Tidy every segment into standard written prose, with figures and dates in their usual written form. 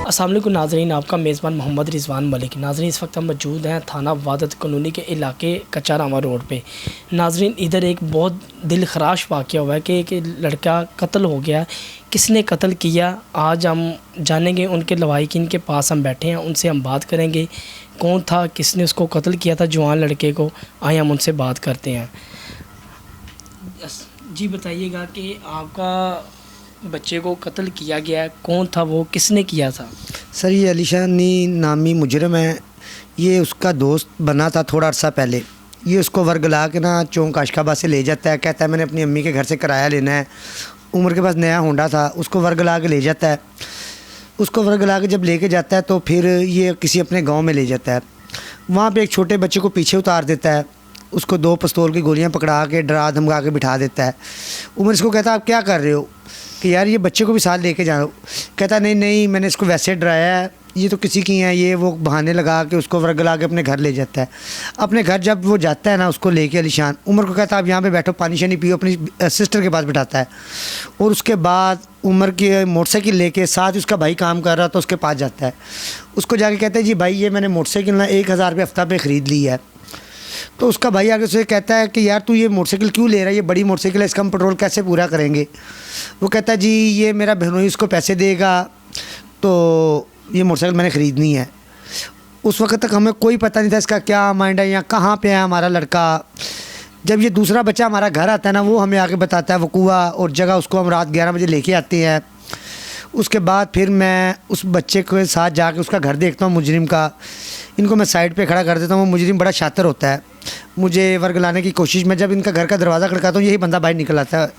अस्सलाम वालेकुम नाज़रीन, आपका मेज़बान मोहम्मद रिजवान मलिक। नाज़रीन, इस वक्त हम मौजूद हैं थाना वादत कॉलोनी के इलाके कच्चा रामा रोड पे। नाज़रीन, इधर एक बहुत दिल खराश वाक़या हुआ है कि एक लड़का कत्ल हो गया। किसने कत्ल किया आज हम जानेंगे। उनके लवाहिकीन के पास हम बैठे हैं, उनसे हम बात करेंगे कौन था, किसने उसको कत्ल किया था जवान लड़के को। आए हम उनसे बात करते हैं। जी बताइएगा कि आपका बच्चे को कत्ल किया गया है, कौन था वो, किसने किया था? सर ये अलीशानी नामी मुजरम है। ये उसका दोस्त बना था थोड़ा अर्सा पहले। ये उसको वर्गला के ना चौंक आशकाबाद से ले जाता है। कहता है मैंने अपनी अम्मी के घर से किराया लेना है। उमर के पास नया होंडा था, उसको वर्गला के ले जाता है। उसको वर्गला के जब लेके जाता है तो फिर ये किसी अपने गांव में ले जाता है। वहाँ पे एक छोटे बच्चे को पीछे उतार देता है। उसको 2 पिस्तौल की गोलियां पकड़ा के डरा धमका के बिठा देता है। उमर इसको कहता है आप क्या कर रहे हो कि यार ये बच्चे को भी साथ लेके जाओ। कहता नहीं नहीं, मैंने इसको वैसे डराया है, ये तो किसी की है। ये वो बहाने लगा के उसको वर्गला के अपने घर ले जाता है। अपने घर जब वो जाता है ना उसको लेके अलीशान, उमर को कहता है आप यहाँ पे बैठो, पानी शानी पियो। अपनी सिस्टर के पास बिठाता है और उसके बाद उमर की मोटरसाइकिल लेके, साथ ही उसका भाई काम कर रहा था, उसके पास जाता है। उसको जाके कहता है जी भाई ये मैंने मोटरसाइकिल ना 1000 रुपये हफ्ता पे ख़रीद ली है। तो उसका भाई आगे से कहता है कि यार तू ये मोटरसाइकिल क्यों ले रहा है, ये बड़ी मोटरसाइकिल है, इसका हम पेट्रोल कैसे पूरा करेंगे। वो कहता है जी ये मेरा बहनोई उसको पैसे देगा तो ये मोटरसाइकिल मैंने ख़रीदनी है। उस वक्त तक हमें कोई पता नहीं था इसका क्या माइंड है या कहाँ पे है हमारा लड़का। जब ये दूसरा बच्चा हमारा घर आता है ना, वो हमें आके बताता है वकूआ और जगह। उसको हम रात 11 बजे लेके आते हैं। उसके बाद फिर मैं उस बच्चे के साथ जाके उसका घर देखता हूँ मुजरिम का। इनको मैं साइड पे खड़ा कर देता हूँ। वो मुजरिम बड़ा शातिर होता है। मुझे वर्ग लाने की कोशिश में जब इनका घर का दरवाज़ा खड़काता हूँ, यही बंदा बाहर निकल आता है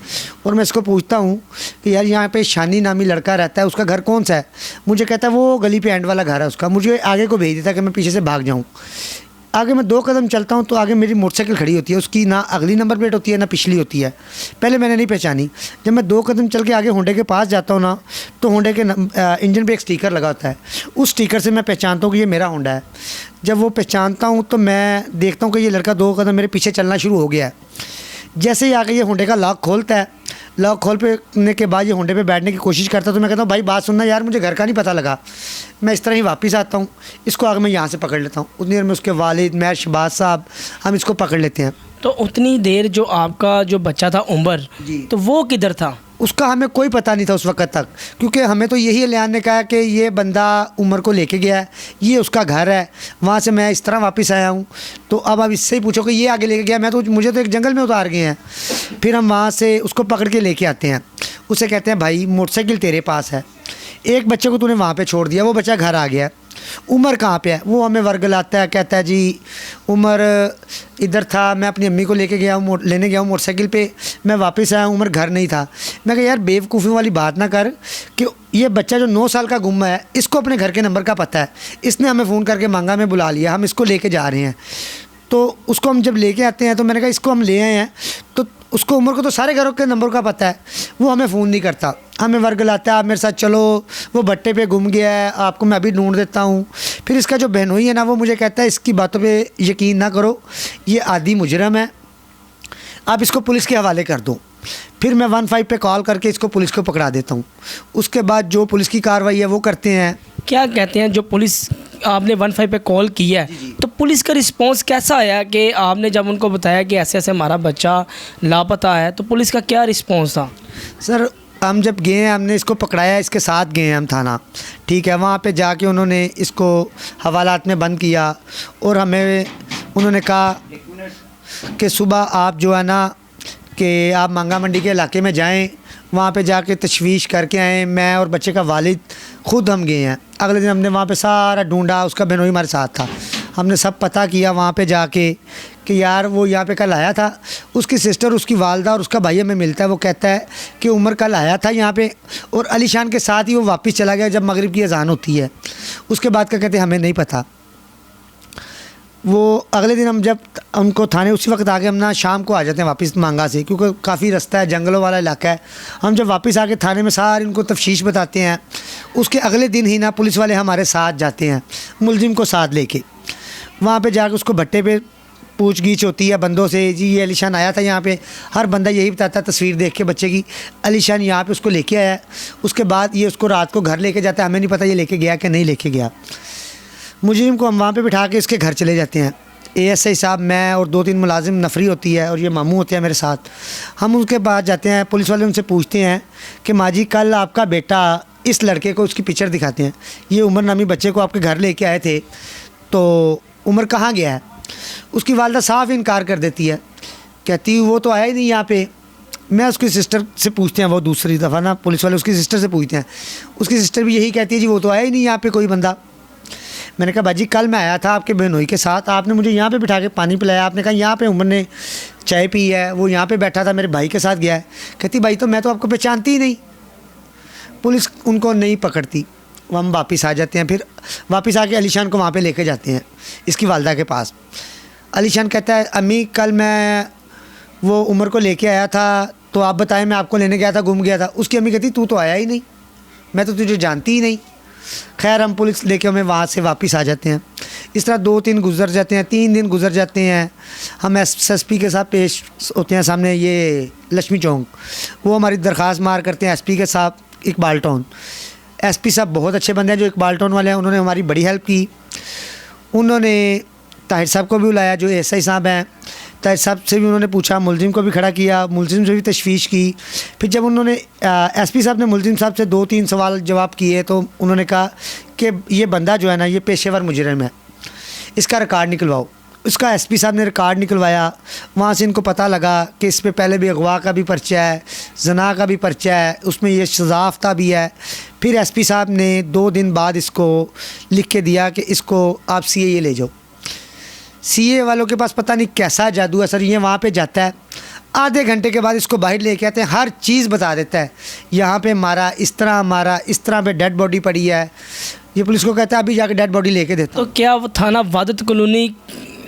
और मैं इसको पूछता हूँ कि यार यहाँ पे शानी नामी लड़का रहता है, उसका घर कौन सा है। मुझे कहता है वो गली पे एंड वाला घर है उसका। मुझे आगे को भेज देता है कि मैं पीछे से भाग जाऊँ। आगे मैं 2 कदम चलता हूँ तो आगे मेरी मोटरसाइकिल खड़ी होती है। उसकी ना अगली नंबर प्लेट होती है ना पिछली होती है। पहले मैंने नहीं पहचानी। जब मैं 2 कदम चल के आगे होंडे के पास जाता हूँ ना, तो होंडे के इंजन पे एक स्टिकर लगा होता है। उस स्टिकर से मैं पहचानता हूँ कि ये मेरा होंडा है। जब वो पहचानता हूँ तो मैं देखता हूँ कि ये लड़का 2 कदम मेरे पीछे चलना शुरू हो गया है। जैसे ही आगे ये होंडे का लॉक खोलता है, लॉक खोलने के बाद ये होंडे पे बैठने की कोशिश करता है। तो मैं कहता हूँ भाई बात सुनना यार, मुझे घर का नहीं पता लगा। मैं इस तरह ही वापस आता हूँ। इसको आगे मैं यहाँ से पकड़ लेता हूँ। उतनी देर में उसके वालिद, मैं, शहबाज साहब, हम इसको पकड़ लेते हैं। तो उतनी देर जो आपका जो बच्चा था उमर, तो वो किधर था? उसका हमें कोई पता नहीं था उस वक्त तक, क्योंकि हमें तो यही लियान ने कहा कि ये बंदा उमर को लेके गया है, ये उसका घर है। वहाँ से मैं इस तरह वापस आया हूँ। तो अब इससे ही पूछो कि ये आगे लेके गया, मैं तो मुझे तो एक जंगल में उतार गए हैं। फिर हम वहाँ से उसको पकड़ के लेके आते हैं। उसे कहते हैं भाई मोटरसाइकिल तेरे पास है, एक बच्चे को तूने वहाँ पे छोड़ दिया, वो बच्चा घर आ गया, उमर कहाँ पे है। वो हमें वर्ग लाता है, कहता है जी उमर इधर था, मैं अपनी अम्मी को लेने गया हूँ मोटरसाइकिल पे, मैं वापस आया, उमर घर नहीं था। मैं कहा यार बेवकूफ़ी वाली बात ना कर कि ये बच्चा जो 9 साल का गुम है, इसको अपने घर के नंबर का पता है, इसने हमें फ़ोन करके मांगा, में बुला लिया, हम इसको लेके जा रहे हैं। तो उसको हम जब लेके आते हैं तो मैंने कहा इसको हम ले आए हैं, तो उसको उमर को तो सारे घरों के नंबर का पता है, वो हमें फ़ोन नहीं करता, हमें वर्ग लाता है आप मेरे साथ चलो, वो भट्टे पे घूम गया है, आपको मैं अभी ढूंढ देता हूँ। फिर इसका जो बहनोई है ना, वो मुझे कहता है इसकी बातों पे यकीन ना करो, ये आदी मुजरम है, आप इसको पुलिस के हवाले कर दो। फिर मैं 15 पे कॉल करके इसको पुलिस को पकड़ा देता हूँ। उसके बाद जो पुलिस की कार्रवाई है वो करते हैं। क्या कहते हैं जो पुलिस, आपने 15 पे कॉल किया है तो पुलिस का रिस्पांस कैसा आया कि आपने जब उनको बताया कि ऐसे ऐसे हमारा बच्चा लापता है, तो पुलिस का क्या रिस्पांस था? सर हम जब गए हैं, हमने इसको पकड़ाया, इसके साथ गए हैं हम थाना, ठीक है। वहाँ पे जाके उन्होंने इसको हवालात में बंद किया और हमें उन्होंने कहा कि सुबह आप जो है ना कि आप मंगा मंडी के इलाके में जाएं, वहाँ पे जाके तशवीश करके आएँ। मैं और बच्चे का वालिद ख़ुद हम गए हैं। अगले दिन हमने वहाँ पे सारा ढूंढा, उसका बहनोई हमारे साथ था, हमने सब पता किया वहाँ पे जाके कि यार वो यहाँ पे कल आया था। उसकी सिस्टर, उसकी वालदा और उसका भाई हमें मिलता है, वो कहता है कि उमर कल आया था यहाँ पे और अलीशान के साथ ही वो वापस चला गया जब मगरिब की अजान होती है। उसके बाद का कहते हमें नहीं पता। वो अगले दिन हम जब उनको थाने उसी वक्त आके हम ना शाम को आ जाते हैं वापस मांगा से, क्योंकि काफ़ी रास्ता है, जंगलों वाला इलाका है। हम जब वापस आके थाने में सारी इनको तफ्शीश बताते हैं, उसके अगले दिन ही ना पुलिस वाले हमारे साथ जाते हैं मुलजिम को साथ लेके। वहाँ पे जाके उसको भट्टे पे पूछगीछ होती है बंदों से, जी ये अलीशान आया था यहाँ पे, हर बंदा यही बताता है तस्वीर देख के बच्चे की, अलीशान यहाँ पे उसको लेके आया। उसके बाद ये उसको रात को घर लेके जाता है, हमें नहीं पता ये लेके गया कि नहीं लेके गया। मुजरिम को हम वहाँ पे बिठा के इसके घर चले जाते हैं। ASI साहब, मैं और 2-3 मुलाजिम, नफरी होती है और ये मामू होते हैं मेरे साथ। हम उनके पास जाते हैं, पुलिस वाले उनसे पूछते हैं कि माँ जी कल आपका बेटा, इस लड़के को उसकी पिक्चर दिखाते हैं, ये उमर नामी बच्चे को आपके घर लेके आए थे, तो उमर कहाँ गया है? उसकी वालदा साफ इनकार कर देती है, कहती वो तो आया ही नहीं यहाँ पे। मैं उसकी सिस्टर से पूछते हैं, वो दूसरी दफ़ा ना पुलिस वाले उसकी सिस्टर से पूछते हैं, उसकी सिस्टर भी यही कहती है जी वो तो आया ही नहीं यहाँ पे कोई बंदा। मैंने कहा बाजी कल मैं आया था आपके बहनोई के साथ, आपने मुझे यहाँ पे बिठा के पानी पिलाया, आपने कहा यहाँ पे उमर ने चाय पी है, वो यहाँ पे बैठा था मेरे भाई के साथ गया है। कहती भाई तो मैं तो आपको पहचानती ही नहीं। पुलिस उनको नहीं पकड़ती, हम वापस आ जाते हैं। फिर वापस आके अलीशान को वहाँ पे लेके जाते हैं इसकी वालदा के पास। अलीशान कहता है अम्मी कल मैं वो उमर को लेके आया था, तो आप बताएं मैं आपको लेने गया था, गुम गया था। उसकी अम्मी कहती तू तो आया ही नहीं, मैं तो तुझे जानती ही नहीं। खैर हम पुलिस लेके हमें वहाँ से वापस आ जाते हैं। इस तरह 2-3 गुजर जाते हैं, 3 दिन गुजर जाते हैं। हम SSP के साथ पेश होते हैं सामने, ये लक्ष्मी चौक। वो हमारी दरख्वास्त मार करते हैं SP के साथ इकबाल टाउन। SP साहब बहुत अच्छे बंदे हैं जो इकबाल टाउन वाले हैं, उन्होंने हमारी बड़ी हेल्प की। उन्होंने ताहिर साहब को भी बुलाया जो SI साहब हैं, ताहिर साहब से भी उन्होंने पूछा, मुलजिम को भी खड़ा किया, मुलजिम से भी तशवीश की। फिर जब उन्होंने SP साहब ने मुलजिम साहब से 2-3 सवाल जवाब किए तो उन्होंने कहा कि ये बंदा जो है ना ये पेशेवर मुजरिम है, इसका रिकॉर्ड निकलवाओ। उसका SP साहब ने रिकॉर्ड निकलवाया। वहाँ से इनको पता लगा कि इस पे पहले भी अगवा का भी पर्चा है, जना का भी पर्चा है, उसमें ये सजाफ्ता भी है। फिर SP साहब ने 2 दिन बाद इसको लिख के दिया कि इसको आप CA ले जाओ। CA वालों के पास पता नहीं कैसा जादू है सर, ये वहाँ पे जाता है, आधे घंटे के बाद इसको बाहर लेके आते हैं, हर चीज़ बता देता है, यहाँ पे मारा, इस तरह मारा, इस तरह पे डेड बॉडी पड़ी है। ये पुलिस को कहता है अभी जाके डेड बॉडी लेके देता। तो क्या वो थाना वादत कॉलोनी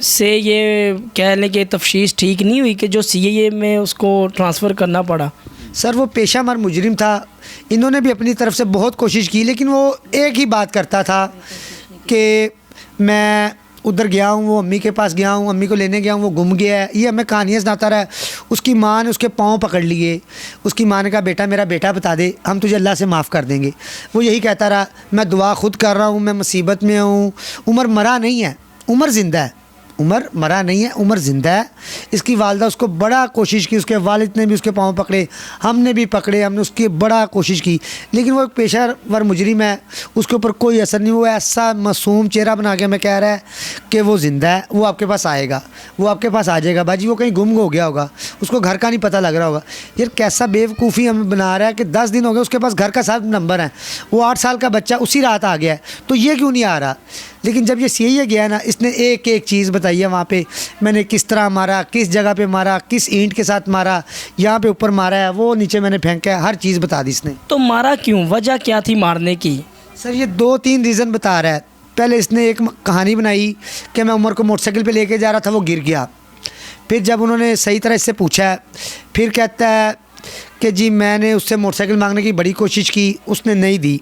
से ये कह लें कि तफ्तीश ठीक नहीं हुई कि जो CA में उसको ट्रांसफ़र करना पड़ा? सर वो पेशा मार मुजरिम था, इन्होंने भी अपनी तरफ से बहुत कोशिश की, लेकिन वो एक ही बात करता था कि मैं उधर गया हूँ, वो अम्मी के पास गया हूँ, अम्मी को लेने गया हूँ, वो गुम गया है। ये हमें कहानियाँ सुनाता रहा। उसकी माँ ने उसके पाँव पकड़ लिए, उसकी माँ ने कहा बेटा मेरा बेटा बता दे, हम तुझे अल्लाह से माफ़ कर देंगे। वो यही कहता रहा, मैं दुआ खुद कर रहा हूँ, मैं मुसीबत में हूँ। उमर मरा नहीं है, उमर ज़िंदा है, उमर मरा नहीं है, उमर ज़िंदा है। इसकी वालदा उसको बड़ा कोशिश की, उसके वालिद ने भी उसके पाँव पकड़े, हमने भी पकड़े, हमने उसकी बड़ा कोशिश की, लेकिन वो एक पेशेवर मुजरिम है, उसके ऊपर कोई असर नहीं। वो ऐसा मासूम चेहरा बना के हमें कह रहा है कि वो ज़िंदा है, वो आपके पास आएगा, वो आपके पास आ जाएगा। बाजी वो कहीं गुम हो गया होगा, उसको घर का नहीं पता लग रहा होगा। यार कैसा बेवकूफ़ी हमें बना रहा है कि 10 दिन हो गए उसके पास घर का सब नंबर है, वो 8 साल का बच्चा उसी रात आ गया है, तो ये क्यों नहीं आ रहा? लेकिन जब ये CA गया ना, इसने एक एक चीज़ बताई है वहाँ पे, मैंने किस तरह मारा, किस जगह पे मारा, किस ईंट के साथ मारा, यहाँ पे ऊपर मारा है, वो नीचे मैंने फेंका है, हर चीज़ बता दी इसने। तो मारा क्यों, वजह क्या थी मारने की? सर ये 2-3 रीज़न बता रहा है। पहले इसने एक कहानी बनाई कि मैं उमर को मोटरसाइकिल पे लेके जा रहा था, वो गिर गया। फिर जब उन्होंने सही तरह इससे पूछा, फिर कहता है कि जी मैंने उससे मोटरसाइकिल मांगने की बड़ी कोशिश की, उसने नहीं दी।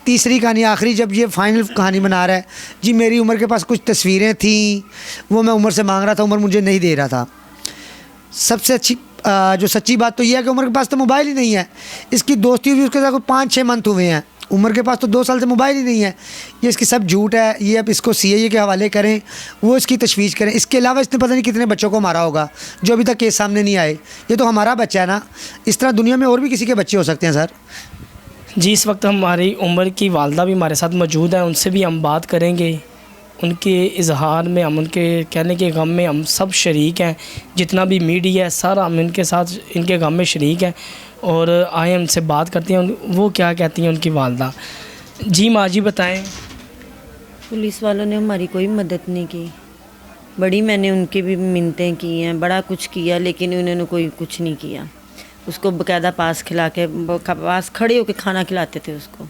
तीसरी कहानी आखिरी जब ये फाइनल कहानी बना रहा है, जी मेरी उमर के पास कुछ तस्वीरें थीं, वो मैं उमर से मांग रहा था, उमर मुझे नहीं दे रहा था। सबसे अच्छी जो सच्ची बात तो ये है कि उमर के पास तो मोबाइल ही नहीं है। इसकी दोस्ती हुई उसके साथ कोई 5-6 मंथ हुए हैं, उमर के पास तो 2 साल से मोबाइल ही नहीं है। ये इसकी सब झूठ है। ये अब इसको CA के हवाले करें, वो इसकी तशवीश करें। इसके अलावा इसने पता नहीं कितने बच्चों को मारा होगा जो अभी तक केस सामने नहीं आए। ये तो हमारा बच्चा है ना, इस तरह दुनिया में और भी किसी के बच्चे हो सकते हैं सर। जी इस वक्त हमारी उमर की वालदा भी हमारे साथ मौजूद हैं, उनसे भी हम बात करेंगे। उनके इजहार में, हम उनके कहने के गम में हम सब शरीक हैं, जितना भी मीडिया है सारा हम इनके साथ इनके गम में शरीक हैं। और आए उनसे बात करते हैं वो क्या कहती हैं उनकी वालदा। जी माँ जी बताएं। पुलिस वालों ने हमारी कोई मदद नहीं की, बड़ी मैंने उनकी भी मिन्नतें की हैं, बड़ा कुछ किया, लेकिन उन्होंने कोई कुछ नहीं किया। उसको बाकायदा पास खिला के, पास खड़े होकर खाना खिलाते थे उसको,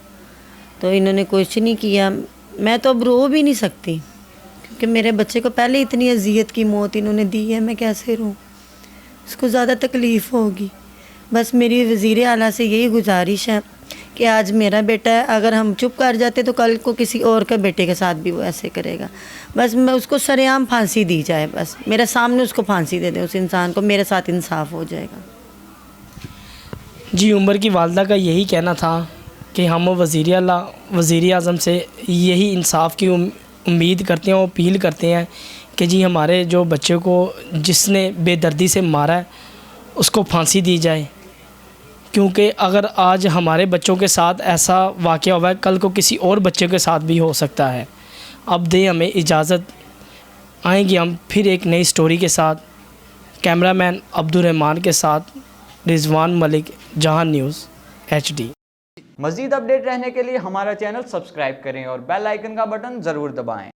तो इन्होंने कुछ नहीं किया। मैं तो अब रो भी नहीं सकती क्योंकि मेरे बच्चे को पहले इतनी अजियत की मौत इन्होंने दी है, मैं कैसे रोऊं? उसको ज़्यादा तकलीफ़ होगी। बस मेरी वज़ीर आला से यही गुजारिश है कि आज मेरा बेटा है, अगर हम चुप कर जाते तो कल को किसी और के बेटे के साथ भी वो ऐसे करेगा। बस मैं उसको सरेआम फांसी दी जाए, बस मेरे सामने उसको फांसी दे दें उस इंसान को, मेरे साथ इंसाफ हो जाएगा। जी, उमर की वालदा का यही कहना था कि हम वज़ीर आज़म से यही इंसाफ की उम्मीद करते हैं और अपील करते हैं कि जी हमारे जो बच्चे को जिसने बेदर्दी से मारा है उसको फांसी दी जाए, क्योंकि अगर आज हमारे बच्चों के साथ ऐसा वाक़या हुआ है, कल को किसी और बच्चे के साथ भी हो सकता है। अब दें हमें इजाज़त, आएंगे हम फिर एक नई स्टोरी के साथ। कैमरामैन अब्दुर्रहमान के साथ रिजवान मलिक, जहां न्यूज़ HD। मज़ीद अपडेट रहने के लिए हमारा चैनल सब्सक्राइब करें और बेल आइकन का बटन ज़रूर दबाएं।